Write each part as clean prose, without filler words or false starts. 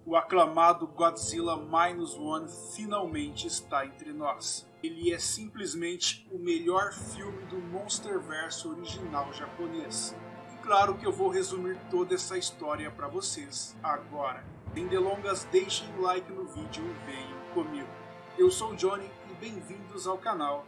O aclamado Godzilla Minus One finalmente está entre nós. Ele é simplesmente o melhor filme do Monsterverse original japonês. E claro que eu vou resumir toda essa história para vocês agora. Sem delongas, deixem o like no vídeo e venham comigo. Eu sou o Johnny e bem-vindos ao canal.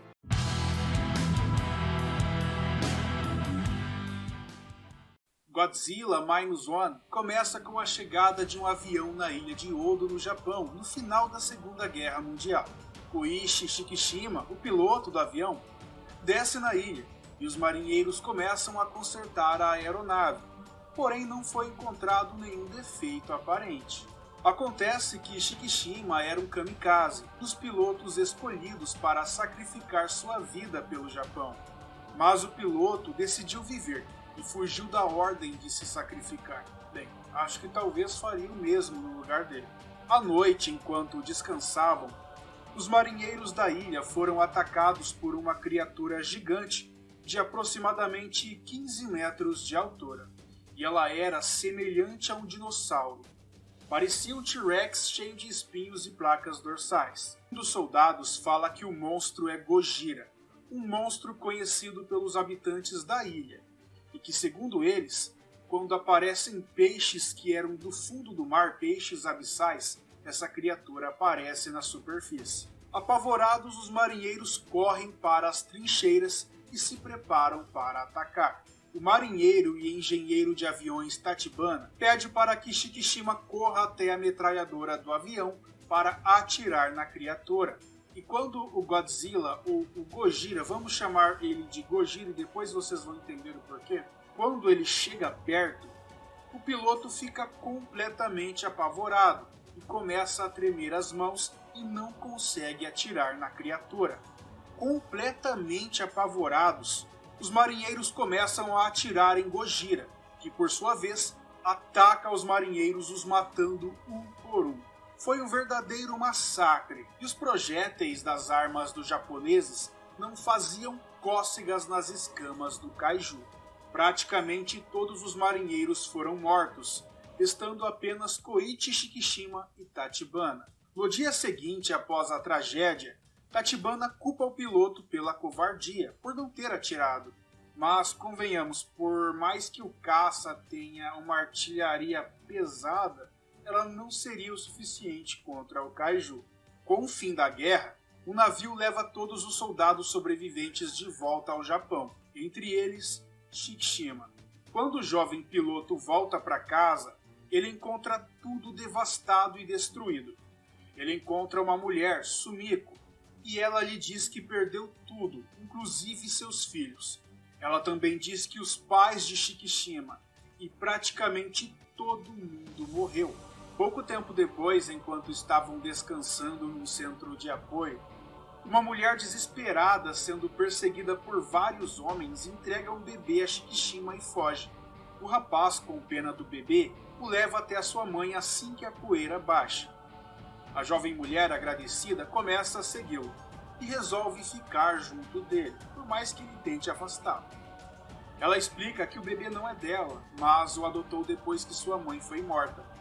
Godzilla Minus One começa com a chegada de um avião na ilha de Odo, no Japão, no final da Segunda Guerra Mundial. Koichi Shikishima, o piloto do avião, desce na ilha e os marinheiros começam a consertar a aeronave, porém não foi encontrado nenhum defeito aparente. Acontece que Shikishima era um kamikaze, dos pilotos escolhidos para sacrificar sua vida pelo Japão. Mas o piloto decidiu viver e fugiu da ordem de se sacrificar. Bem, acho que talvez faria o mesmo no lugar dele. À noite, enquanto descansavam, os marinheiros da ilha foram atacados por uma criatura gigante de aproximadamente 15 metros de altura, e ela era semelhante a um dinossauro. Parecia um T-Rex cheio de espinhos e placas dorsais. Um dos soldados fala que o monstro é Gojira, um monstro conhecido pelos habitantes da ilha, e que, segundo eles, quando aparecem peixes que eram do fundo do mar, peixes abissais, essa criatura aparece na superfície. Apavorados, os marinheiros correm para as trincheiras e se preparam para atacar. O marinheiro e engenheiro de aviões Tachibana pede para que Shikishima corra até a metralhadora do avião para atirar na criatura. E quando o Godzilla, ou o Gojira, vamos chamar ele de Gojira e depois vocês vão entender o porquê, quando ele chega perto, o piloto fica completamente apavorado e começa a tremer as mãos e não consegue atirar na criatura. Completamente apavorados, os marinheiros começam a atirar em Gojira, que por sua vez ataca os marinheiros, os matando um por um. Foi um verdadeiro massacre, e os projéteis das armas dos japoneses não faziam cócegas nas escamas do kaiju. Praticamente todos os marinheiros foram mortos, restando apenas Koichi Shikishima e Tachibana. No dia seguinte, após a tragédia, Tachibana culpa o piloto pela covardia, por não ter atirado. Mas, convenhamos, por mais que o caça tenha uma artilharia pesada, ela não seria o suficiente contra o kaiju. Com o fim da guerra, o navio leva todos os soldados sobreviventes de volta ao Japão, entre eles Shikishima. Quando o jovem piloto volta para casa, ele encontra tudo devastado e destruído. Ele encontra uma mulher, Sumiko, e ela lhe diz que perdeu tudo, inclusive seus filhos. Ela também diz que os pais de Shikishima e praticamente todo mundo morreu. Pouco tempo depois, enquanto estavam descansando num centro de apoio, uma mulher desesperada, sendo perseguida por vários homens, entrega um bebê a Shikishima e foge. O rapaz, com pena do bebê, o leva até a sua mãe assim que a poeira baixa. A jovem mulher, agradecida, começa a segui-lo e resolve ficar junto dele, por mais que ele tente afastá-lo. Ela explica que o bebê não é dela, mas o adotou depois que sua mãe foi morta.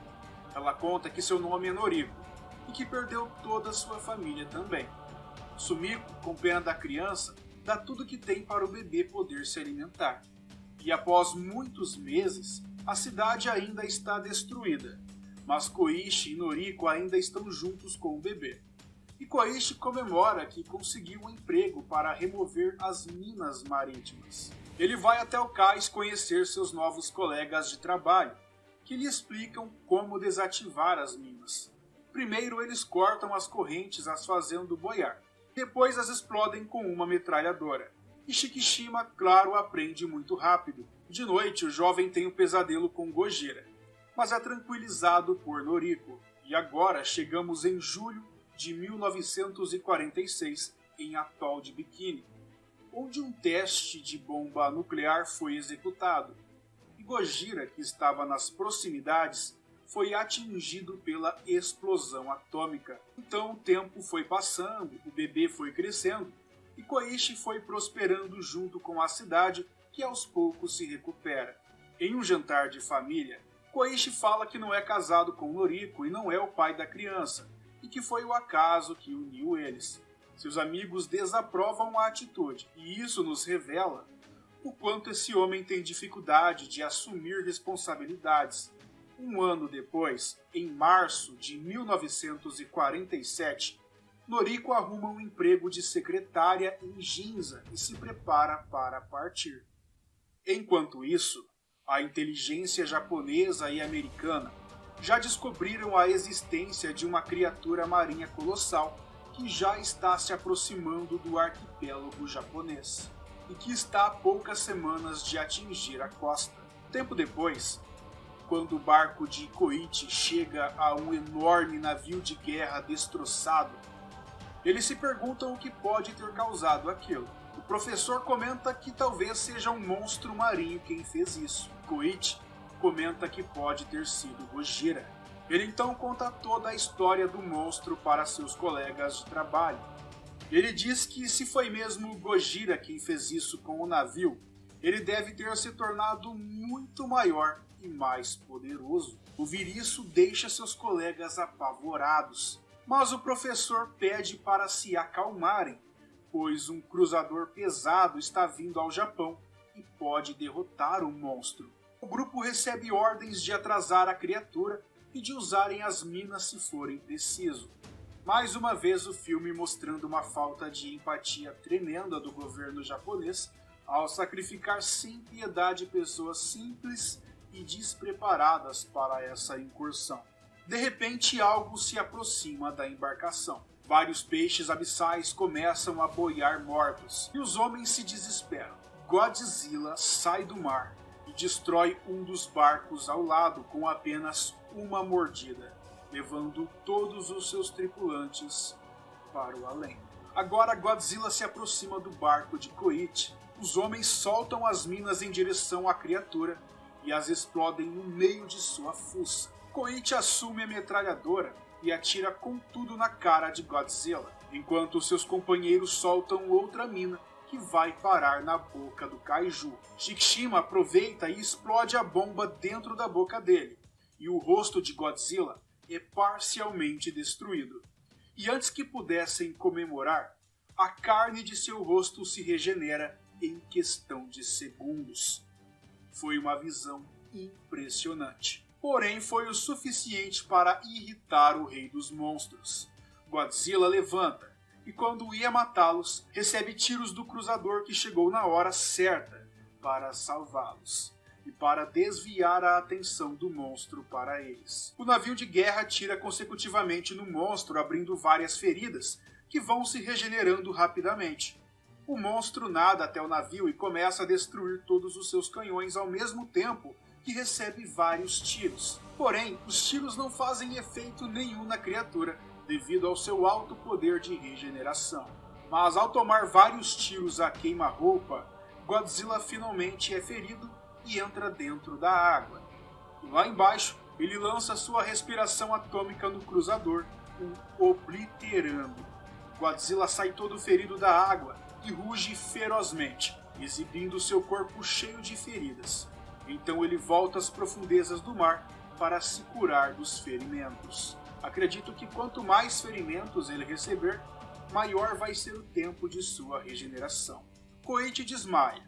Ela conta que seu nome é Noriko e que perdeu toda a sua família também. Sumiko, com pena da criança, dá tudo que tem para o bebê poder se alimentar. E após muitos meses, a cidade ainda está destruída, mas Koichi e Noriko ainda estão juntos com o bebê. E Koichi comemora que conseguiu um emprego para remover as minas marítimas. Ele vai até o cais conhecer seus novos colegas de trabalho, que lhe explicam como desativar as minas. Primeiro eles cortam as correntes as fazendo boiar, depois as explodem com uma metralhadora. E Shikishima, claro, aprende muito rápido. De noite o jovem tem um pesadelo com Gojira, mas é tranquilizado por Noriko. E agora chegamos em julho de 1946, em Atol de Bikini, onde um teste de bomba nuclear foi executado. Gojira, que estava nas proximidades, foi atingido pela explosão atômica. Então o tempo foi passando, o bebê foi crescendo e Koichi foi prosperando junto com a cidade, que aos poucos se recupera. Em um jantar de família, Koichi fala que não é casado com Noriko e não é o pai da criança, e que foi o acaso que uniu eles. Seus amigos desaprovam a atitude, e isso nos revela o quanto esse homem tem dificuldade de assumir responsabilidades. Um ano depois, em março de 1947, Noriko arruma um emprego de secretária em Ginza e se prepara para partir. Enquanto isso, a inteligência japonesa e americana já descobriram a existência de uma criatura marinha colossal que já está se aproximando do arquipélago japonês e que está a poucas semanas de atingir a costa. Tempo depois, quando o barco de Koichi chega a um enorme navio de guerra destroçado, eles se perguntam o que pode ter causado aquilo. O professor comenta que talvez seja um monstro marinho quem fez isso. Koichi comenta que pode ter sido Gojira. Ele então conta toda a história do monstro para seus colegas de trabalho. Ele diz que se foi mesmo Gojira quem fez isso com o navio, ele deve ter se tornado muito maior e mais poderoso. Ouvir isso deixa seus colegas apavorados, mas o professor pede para se acalmarem, pois um cruzador pesado está vindo ao Japão e pode derrotar o monstro. O grupo recebe ordens de atrasar a criatura e de usarem as minas se forem preciso. Mais uma vez o filme mostrando uma falta de empatia tremenda do governo japonês ao sacrificar sem piedade pessoas simples e despreparadas para essa incursão. De repente algo se aproxima da embarcação. Vários peixes abissais começam a boiar mortos e os homens se desesperam. Godzilla sai do mar e destrói um dos barcos ao lado com apenas uma mordida, levando todos os seus tripulantes para o além. Agora Godzilla se aproxima do barco de Koichi. Os homens soltam as minas em direção à criatura e as explodem no meio de sua fuça. Koichi assume a metralhadora e atira com tudo na cara de Godzilla, enquanto seus companheiros soltam outra mina que vai parar na boca do kaiju. Shikishima aproveita e explode a bomba dentro da boca dele, e o rosto de Godzilla é parcialmente destruído. E antes que pudessem comemorar, a carne de seu rosto se regenera em questão de segundos. Foi uma visão impressionante. Porém, foi o suficiente para irritar o rei dos monstros. Godzilla levanta, e quando ia matá-los, recebe tiros do cruzador que chegou na hora certa para salvá-los e para desviar a atenção do monstro para eles. O navio de guerra atira consecutivamente no monstro, abrindo várias feridas, que vão se regenerando rapidamente. O monstro nada até o navio e começa a destruir todos os seus canhões ao mesmo tempo que recebe vários tiros. Porém, os tiros não fazem efeito nenhum na criatura, devido ao seu alto poder de regeneração. Mas ao tomar vários tiros a queima-roupa, Godzilla finalmente é ferido e entra dentro da água. E lá embaixo, ele lança sua respiração atômica no cruzador, o obliterando. Godzilla sai todo ferido da água e ruge ferozmente, exibindo seu corpo cheio de feridas. Então ele volta às profundezas do mar para se curar dos ferimentos. Acredito que quanto mais ferimentos ele receber, maior vai ser o tempo de sua regeneração. Koichi desmaia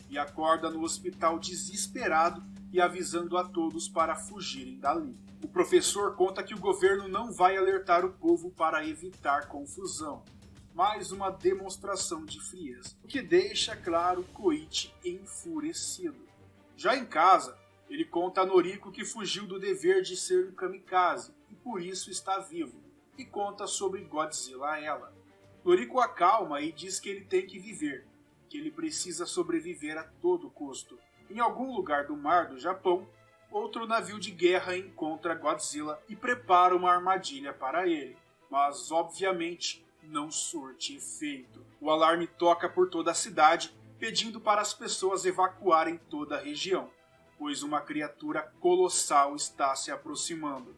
e acorda no hospital desesperado e avisando a todos para fugirem dali. O professor conta que o governo não vai alertar o povo para evitar confusão. Mais uma demonstração de frieza, o que deixa claro Koichi enfurecido. Já em casa, ele conta a Noriko que fugiu do dever de ser um kamikaze e por isso está vivo, e conta sobre Godzilla a ela. Noriko acalma e diz que ele tem que viver, que ele precisa sobreviver a todo custo. Em algum lugar do mar do Japão, outro navio de guerra encontra Godzilla e prepara uma armadilha para ele, mas obviamente não surte efeito. O alarme toca por toda a cidade, pedindo para as pessoas evacuarem toda a região, pois uma criatura colossal está se aproximando.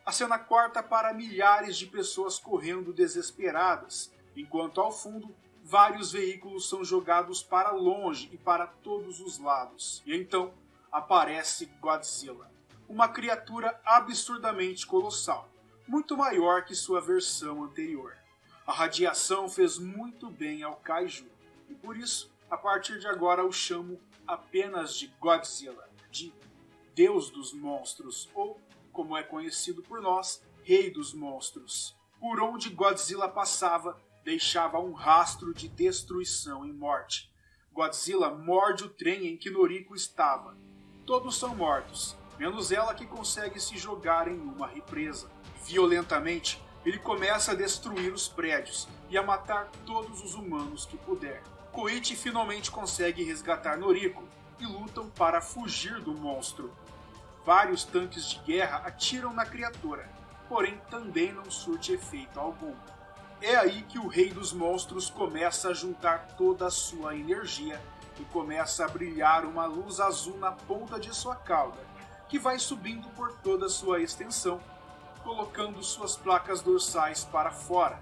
A cena corta para milhares de pessoas correndo desesperadas, enquanto ao fundo vários veículos são jogados para longe e para todos os lados. E então aparece Godzilla, uma criatura absurdamente colossal, muito maior que sua versão anterior. A radiação fez muito bem ao Kaiju, e por isso, a partir de agora o chamo apenas de Godzilla, de Deus dos Monstros, ou, como é conhecido por nós, Rei dos Monstros. Por onde Godzilla passava, deixava um rastro de destruição e morte. Godzilla morde o trem em que Noriko estava. Todos são mortos, menos ela que consegue se jogar em uma represa. Violentamente, ele começa a destruir os prédios e a matar todos os humanos que puder. Koichi finalmente consegue resgatar Noriko e lutam para fugir do monstro. Vários tanques de guerra atiram na criatura, porém também não surte efeito algum. É aí que o Rei dos Monstros começa a juntar toda a sua energia e começa a brilhar uma luz azul na ponta de sua cauda, que vai subindo por toda a sua extensão, colocando suas placas dorsais para fora.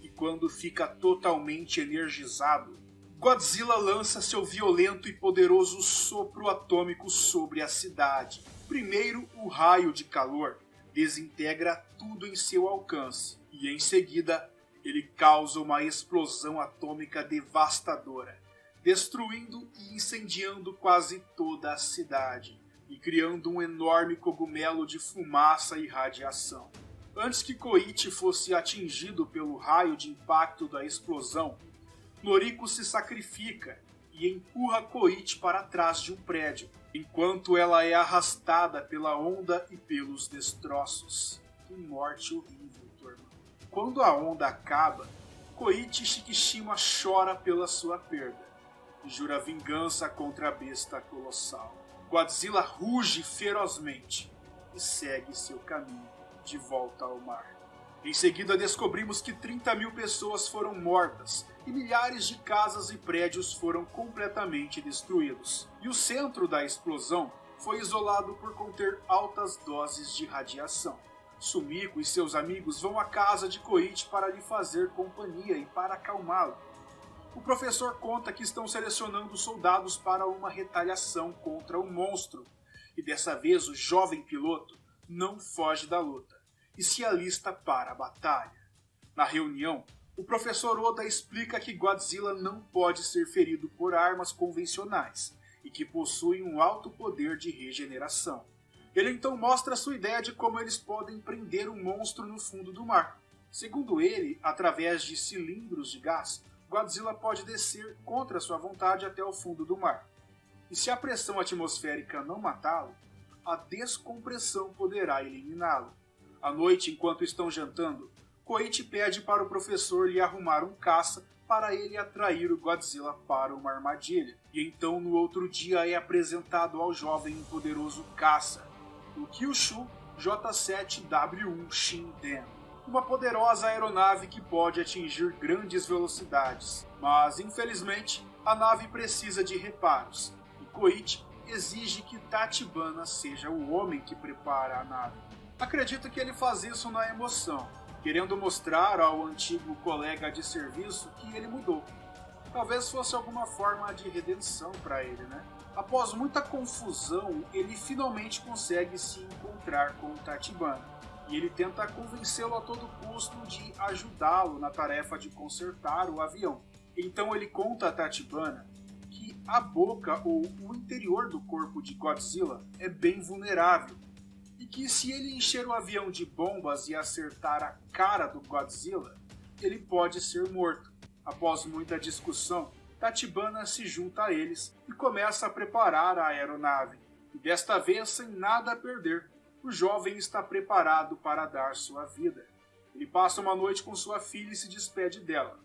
E quando fica totalmente energizado, Godzilla lança seu violento e poderoso sopro atômico sobre a cidade. Primeiro, o raio de calor desintegra tudo em seu alcance, e em seguida, ele causa uma explosão atômica devastadora, destruindo e incendiando quase toda a cidade, e criando um enorme cogumelo de fumaça e radiação. Antes que Koichi fosse atingido pelo raio de impacto da explosão, Noriko se sacrifica e empurra Koichi para trás de um prédio, enquanto ela é arrastada pela onda e pelos destroços. Que morte horrível, turma. Quando a onda acaba, Koichi Shikishima chora pela sua perda e jura vingança contra a besta colossal. Godzilla ruge ferozmente e segue seu caminho de volta ao mar. Em seguida descobrimos que 30.000 pessoas foram mortas e milhares de casas e prédios foram completamente destruídos. E o centro da explosão foi isolado por conter altas doses de radiação. Sumiko e seus amigos vão à casa de Koichi para lhe fazer companhia e para acalmá-lo. O professor conta que estão selecionando soldados para uma retaliação contra o monstro, e dessa vez o jovem piloto não foge da luta e se alista para a batalha. Na reunião, o professor Oda explica que Godzilla não pode ser ferido por armas convencionais e que possui um alto poder de regeneração. Ele então mostra sua ideia de como eles podem prender o monstro no fundo do mar. Segundo ele, através de cilindros de gás, Godzilla pode descer contra sua vontade até o fundo do mar. E se a pressão atmosférica não matá-lo, a descompressão poderá eliminá-lo. À noite, enquanto estão jantando, Koichi pede para o professor lhe arrumar um caça para ele atrair o Godzilla para uma armadilha. E então, no outro dia, é apresentado ao jovem um poderoso caça, o Kyushu J7W1 Shinden, uma poderosa aeronave que pode atingir grandes velocidades. Mas, infelizmente, a nave precisa de reparos, e Koichi exige que Tachibana seja o homem que prepara a nave. Acredito que ele faz isso na emoção, querendo mostrar ao antigo colega de serviço que ele mudou. Talvez fosse alguma forma de redenção para ele, né? Após muita confusão, ele finalmente consegue se encontrar com o Tachibana, e ele tenta convencê-lo a todo custo de ajudá-lo na tarefa de consertar o avião. Então ele conta a Tachibana que a boca ou o interior do corpo de Godzilla é bem vulnerável, e que se ele encher o avião de bombas e acertar a cara do Godzilla, ele pode ser morto. Após muita discussão, Tachibana se junta a eles e começa a preparar a aeronave. E desta vez, sem nada a perder, o jovem está preparado para dar sua vida. Ele passa uma noite com sua filha e se despede dela.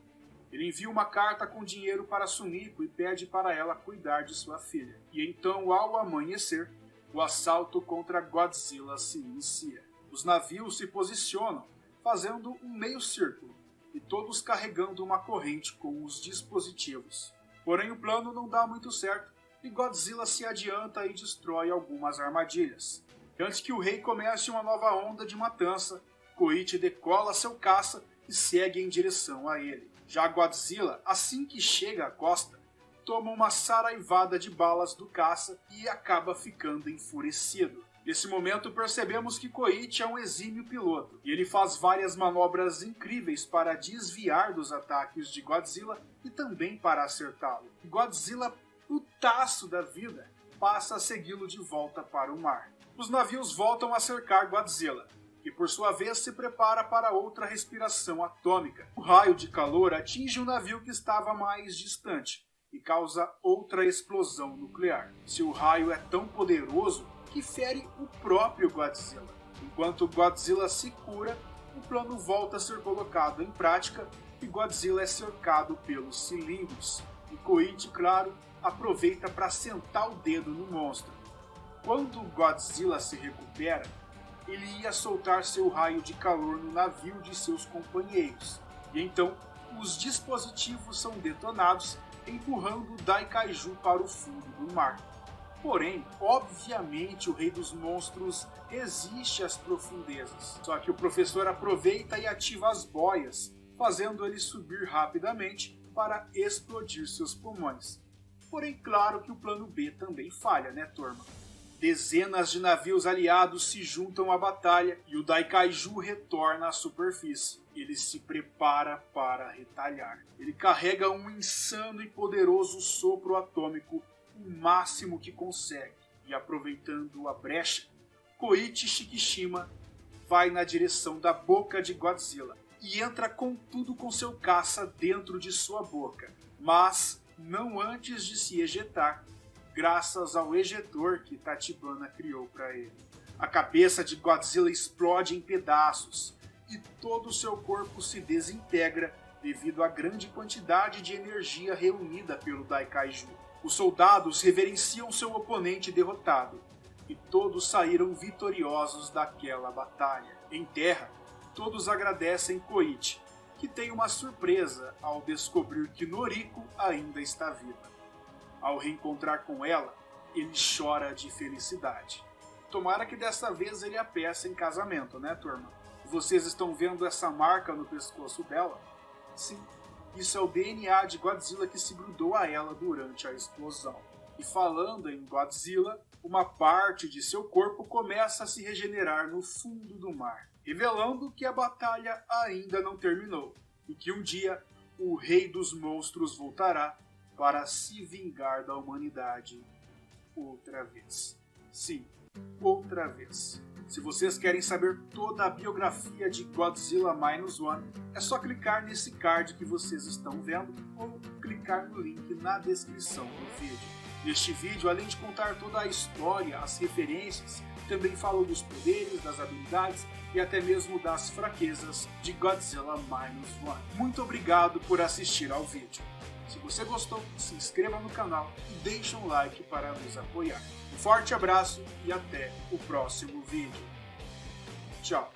Ele envia uma carta com dinheiro para Sumiko e pede para ela cuidar de sua filha. E então, ao amanhecer, o assalto contra Godzilla se inicia. Os navios se posicionam, fazendo um meio círculo, e todos carregando uma corrente com os dispositivos. Porém, o plano não dá muito certo, e Godzilla se adianta e destrói algumas armadilhas. Antes que o rei comece uma nova onda de matança, Koichi decola seu caça e segue em direção a ele. Já Godzilla, assim que chega à costa, toma uma saraivada de balas do caça e acaba ficando enfurecido. Nesse momento percebemos que Koichi é um exímio piloto, e ele faz várias manobras incríveis para desviar dos ataques de Godzilla e também para acertá-lo. Godzilla, putaço da vida, passa a segui-lo de volta para o mar. Os navios voltam a cercar Godzilla, que por sua vez se prepara para outra respiração atômica. O raio de calor atinge o navio que estava mais distante e causa outra explosão nuclear. Seu raio é tão poderoso que fere o próprio Godzilla. Enquanto Godzilla se cura, o plano volta a ser colocado em prática e Godzilla é cercado pelos cilindros. E Koichi, claro, aproveita para sentar o dedo no monstro. Quando Godzilla se recupera, ele ia soltar seu raio de calor no navio de seus companheiros. E então, os dispositivos são detonados, empurrando o Daikaiju para o fundo do mar. Porém, obviamente o Rei dos Monstros resiste às profundezas. Só que o professor aproveita e ativa as boias, fazendo ele subir rapidamente para explodir seus pulmões. Porém, claro que o plano B também falha, né, turma? Dezenas de navios aliados se juntam à batalha e o Daikaiju retorna à superfície. Ele se prepara para retalhar. Ele carrega um insano e poderoso sopro atômico, o máximo que consegue. E aproveitando a brecha, Koichi Shikishima vai na direção da boca de Godzilla e entra com tudo com seu caça dentro de sua boca, mas não antes de se ejetar, graças ao ejetor que Tachibana criou para ele. A cabeça de Godzilla explode em pedaços e todo o seu corpo se desintegra devido à grande quantidade de energia reunida pelo Daikaiju. Os soldados reverenciam seu oponente derrotado e todos saíram vitoriosos daquela batalha. Em terra, todos agradecem Koichi, que tem uma surpresa ao descobrir que Noriko ainda está viva. Ao reencontrar com ela, ele chora de felicidade. Tomara que dessa vez ele a peça em casamento, né, turma? Vocês estão vendo essa marca no pescoço dela? Sim, isso é o DNA de Godzilla que se grudou a ela durante a explosão. E falando em Godzilla, uma parte de seu corpo começa a se regenerar no fundo do mar, revelando que a batalha ainda não terminou e que um dia o Rei dos Monstros voltará para se vingar da humanidade outra vez. Sim, outra vez. Se vocês querem saber toda a biografia de Godzilla Minus One, é só clicar nesse card que vocês estão vendo ou clicar no link na descrição do vídeo. Neste vídeo, além de contar toda a história, as referências, também falo dos poderes, das habilidades e até mesmo das fraquezas de Godzilla Minus One. Muito obrigado por assistir ao vídeo. Se você gostou, se inscreva no canal e deixe um like para nos apoiar. Um forte abraço e até o próximo vídeo. Tchau!